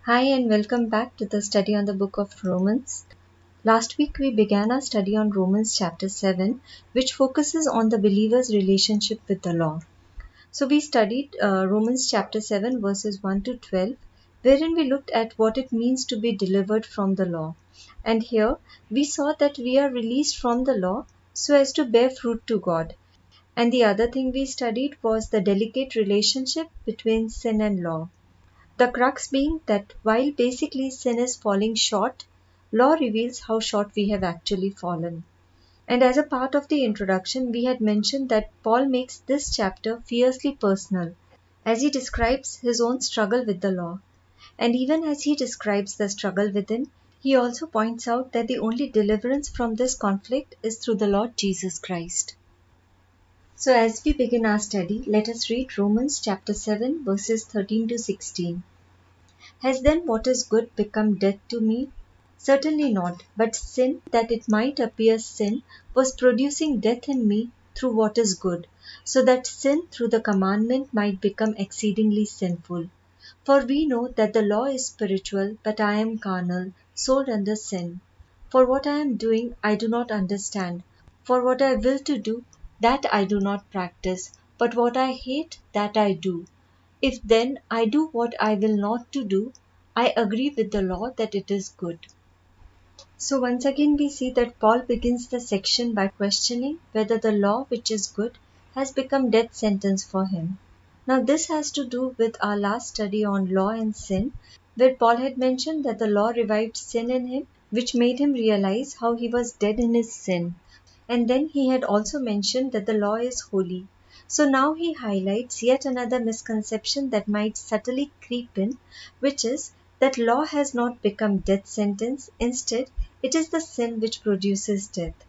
Hi, and welcome back to the study on the book of Romans. Last week we began our study on Romans chapter 7, which focuses on the believer's relationship with the law. So we studied Romans chapter 7 verses 1 to 12, wherein we looked at what it means to be delivered from the law. And here we saw that we are released from the law so as to bear fruit to God. And the other thing we studied was the delicate relationship between sin and law. The crux being that while basically sin is falling short, law reveals how short we have actually fallen. And as a part of the introduction, we had mentioned that Paul makes this chapter fiercely personal as he describes his own struggle with the law. And even as he describes the struggle within, he also points out that the only deliverance from this conflict is through the Lord Jesus Christ. So as we begin our study, let us read Romans chapter 7 verses 13 to 16. Has then what is good become death to me? Certainly not, but sin, that it might appear sin, was producing death in me through what is good, so that sin through the commandment might become exceedingly sinful. For we know that the law is spiritual, but I am carnal, sold under sin. For what I am doing I do not understand. For what I will to do, that I do not practice, but what I hate, that I do. If then I do what I will not to do, I agree with the law that it is good. So once again we see that Paul begins the section by questioning whether the law which is good has become death sentence for him. Now this has to do with our last study on law and sin, where Paul had mentioned that the law revived sin in him, which made him realize how he was dead in his sin. And then he had also mentioned that the law is holy. So now he highlights yet another misconception that might subtly creep in, which is that law has not become death sentence. Instead, it is the sin which produces death.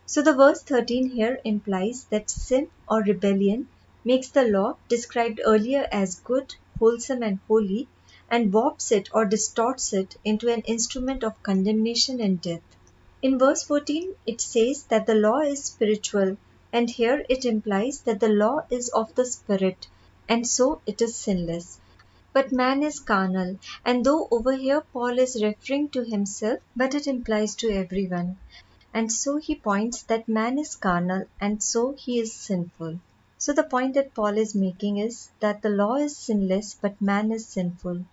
So the verse 13 here implies that sin or rebellion makes the law, described earlier as good, wholesome and holy, and warps it or distorts it into an instrument of condemnation and death. In verse 14, it says that the law is spiritual, and here it implies that the law is of the Spirit, and so it is sinless. But man is carnal, and though over here Paul is referring to himself, but it implies to everyone. And so he points that man is carnal, and so he is sinful. So the point that Paul is making is that the law is sinless, but man is sinful.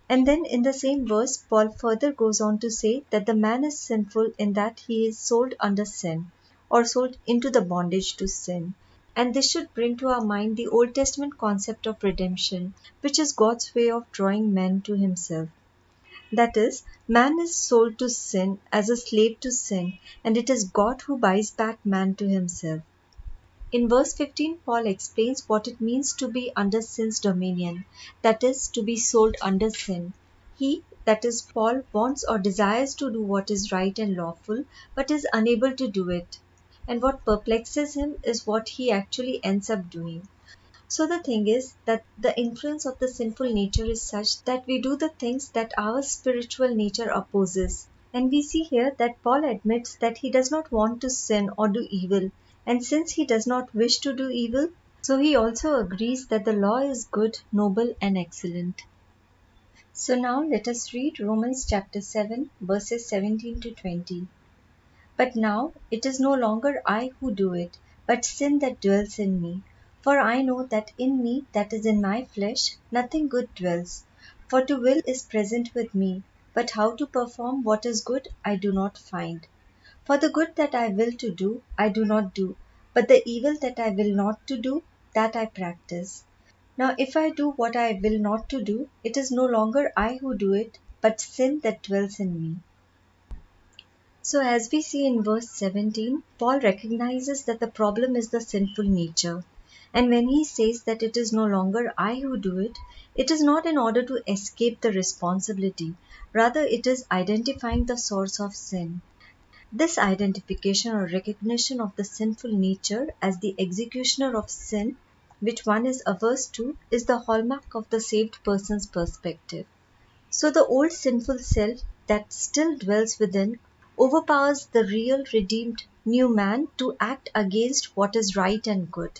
And then in the same verse, Paul further goes on to say that the man is sinful in that he is sold under sin, or sold into the bondage to sin. And this should bring to our mind the Old Testament concept of redemption, which is God's way of drawing men to himself. That is, man is sold to sin as a slave to sin, and it is God who buys back man to himself. In verse 15, Paul explains what it means to be under sin's dominion, that is, to be sold under sin. He, that is, Paul, wants or desires to do what is right and lawful, but is unable to do it. And what perplexes him is what he actually ends up doing. So the thing is that the influence of the sinful nature is such that we do the things that our spiritual nature opposes. And we see here that Paul admits that he does not want to sin or do evil. And since he does not wish to do evil, so he also agrees that the law is good, noble, and excellent. So now let us read Romans chapter 7, verses 17 to 20. But now it is no longer I who do it, but sin that dwells in me. For I know that in me, that is in my flesh, nothing good dwells. For to will is present with me, but how to perform what is good I do not find. For the good that I will to do, I do not do, but the evil that I will not to do, that I practice. Now if I do what I will not to do, it is no longer I who do it, but sin that dwells in me. So as we see in verse 17, Paul recognizes that the problem is the sinful nature. And when he says that it is no longer I who do it, it is not in order to escape the responsibility. Rather, it is identifying the source of sin. This identification or recognition of the sinful nature as the executioner of sin, which one is averse to, is the hallmark of the saved person's perspective. So the old sinful self that still dwells within overpowers the real redeemed new man to act against what is right and good.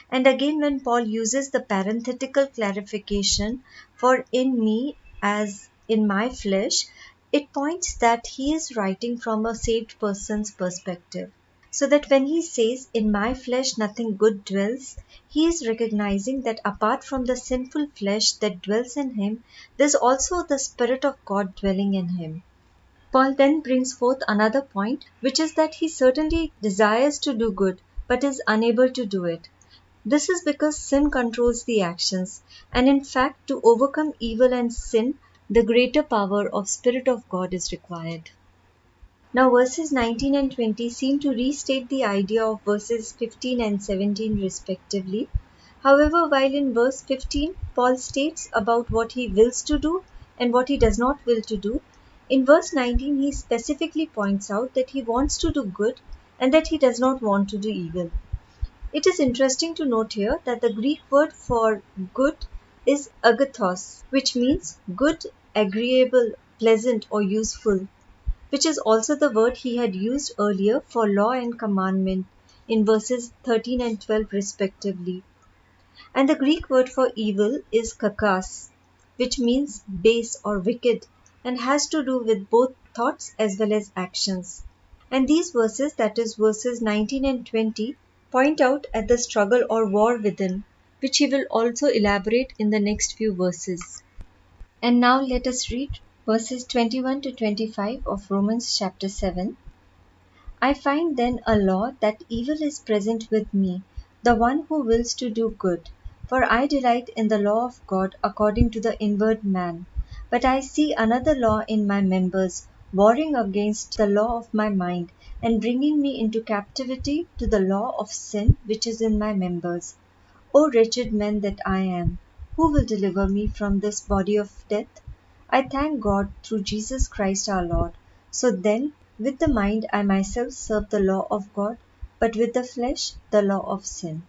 And again when Paul uses the parenthetical clarification for in me as in my flesh, it points that he is writing from a saved person's perspective. So that when he says, in my flesh nothing good dwells, he is recognizing that apart from the sinful flesh that dwells in him, there's also the Spirit of God dwelling in him. Paul then brings forth another point, which is that he certainly desires to do good, but is unable to do it. This is because sin controls the actions, and in fact, to overcome evil and sin, the greater power of Spirit of God is required. Now verses 19 and 20 seem to restate the idea of verses 15 and 17 respectively. However, while in verse 15, Paul states about what he wills to do and what he does not will to do, in verse 19 he specifically points out that he wants to do good and that he does not want to do evil. It is interesting to note here that the Greek word for good is agathos, which means good, agreeable, pleasant or useful, which is also the word he had used earlier for law and commandment in verses 13 and 12 respectively. And the Greek word for evil is kakos, which means base or wicked and has to do with both thoughts as well as actions. And these verses, that is verses 19 and 20, point out at the struggle or war within, which he will also elaborate in the next few verses. And now let us read verses 21 to 25 of Romans chapter 7. I find then a law that evil is present with me, the one who wills to do good. For I delight in the law of God according to the inward man. But I see another law in my members, warring against the law of my mind, and bringing me into captivity to the law of sin which is in my members. O wretched man that I am, who will deliver me from this body of death? I thank God through Jesus Christ our Lord. So then, with the mind I myself serve the law of God, but with the flesh the law of sin.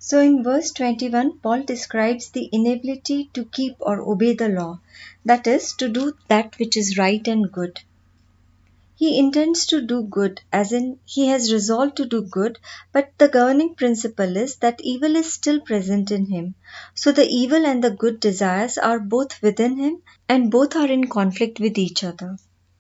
So in verse 21, Paul describes the inability to keep or obey the law, that is, to do that which is right and good. He intends to do good, as in he has resolved to do good, but the governing principle is that evil is still present in him. So the evil and the good desires are both within him and both are in conflict with each other.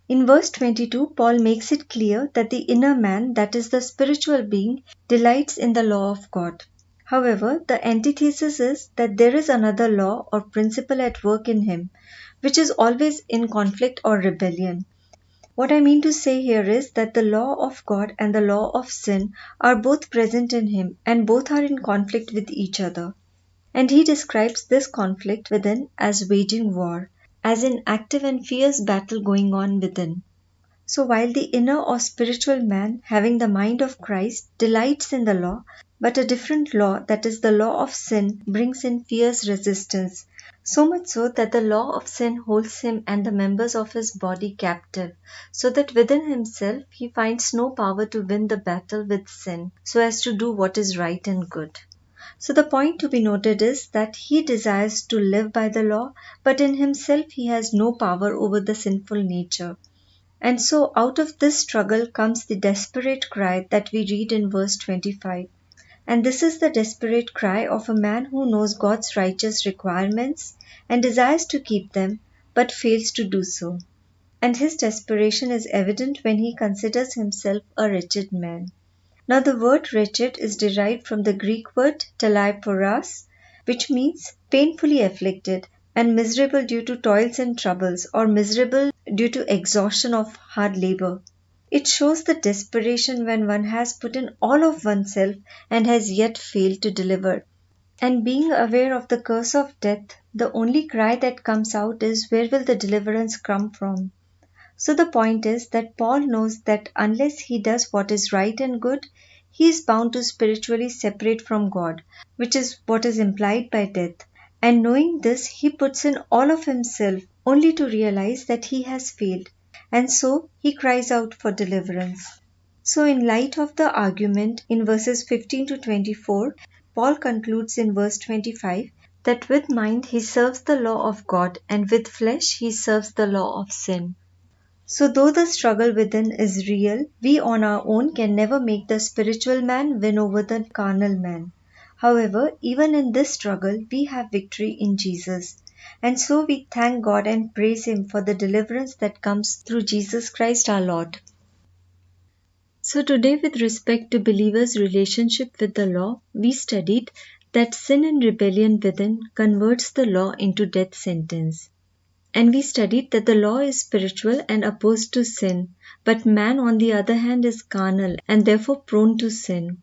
In verse 22, Paul makes it clear that the inner man, that is the spiritual being, delights in the law of God. However, the antithesis is that there is another law or principle at work in him, which is always in conflict or rebellion. What I mean to say here is that the law of God and the law of sin are both present in him and both are in conflict with each other. And he describes this conflict within as waging war, as in active and fierce battle going on within. So while the inner or spiritual man, having the mind of Christ, delights in the law, but a different law, that is the law of sin, brings in fierce resistance, so much so that the law of sin holds him and the members of his body captive, so that within himself he finds no power to win the battle with sin, so as to do what is right and good. So the point to be noted is that he desires to live by the law, but in himself he has no power over the sinful nature. And so out of this struggle comes the desperate cry that we read in verse 25. And this is the desperate cry of a man who knows God's righteous requirements and desires to keep them, but fails to do so. And his desperation is evident when he considers himself a wretched man. Now the word wretched is derived from the Greek word talaiporas, which means painfully afflicted and miserable due to toils and troubles, or miserable due to exhaustion of hard labor. It shows the desperation when one has put in all of oneself and has yet failed to deliver. And being aware of the curse of death, the only cry that comes out is, where will the deliverance come from? So the point is that Paul knows that unless he does what is right and good, he is bound to spiritually separate from God, which is what is implied by death. And knowing this, he puts in all of himself only to realize that he has failed. And so he cries out for deliverance. So in light of the argument in verses 15 to 24, Paul concludes in verse 25 that with mind he serves the law of God and with flesh he serves the law of sin. So though the struggle within is real, we on our own can never make the spiritual man win over the carnal man. However, even in this struggle, we have victory in Jesus. And so we thank God and praise Him for the deliverance that comes through Jesus Christ our Lord. So today, with respect to believers' relationship with the law, we studied that sin and rebellion within converts the law into death sentence. And we studied that the law is spiritual and opposed to sin, but man on the other hand is carnal and therefore prone to sin.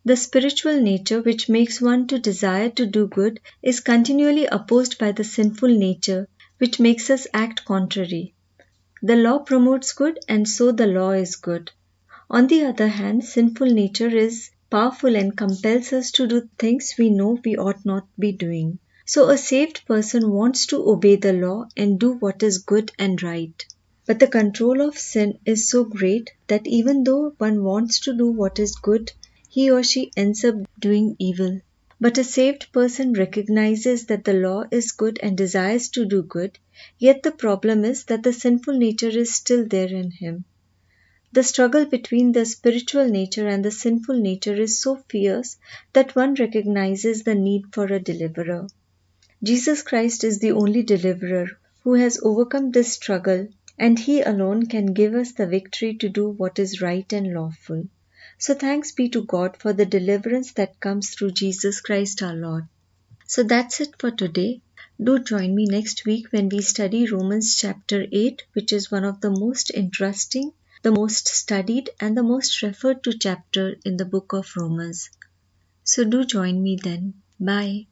The spiritual nature which makes one to desire to do good is continually opposed by the sinful nature which makes us act contrary. The law promotes good and so the law is good. On the other hand, sinful nature is powerful and compels us to do things we know we ought not be doing. So a saved person wants to obey the law and do what is good and right. But the control of sin is so great that even though one wants to do what is good, he or she ends up doing evil. But a saved person recognizes that the law is good and desires to do good, yet the problem is that the sinful nature is still there in him. The struggle between the spiritual nature and the sinful nature is so fierce that one recognizes the need for a deliverer. Jesus Christ is the only deliverer who has overcome this struggle, and He alone can give us the victory to do what is right and lawful. So thanks be to God for the deliverance that comes through Jesus Christ our Lord. So that's it for today. Do join me next week when we study Romans chapter 8, which is one of the most interesting, the most studied, and the most referred to chapter in the book of Romans. So do join me then. Bye.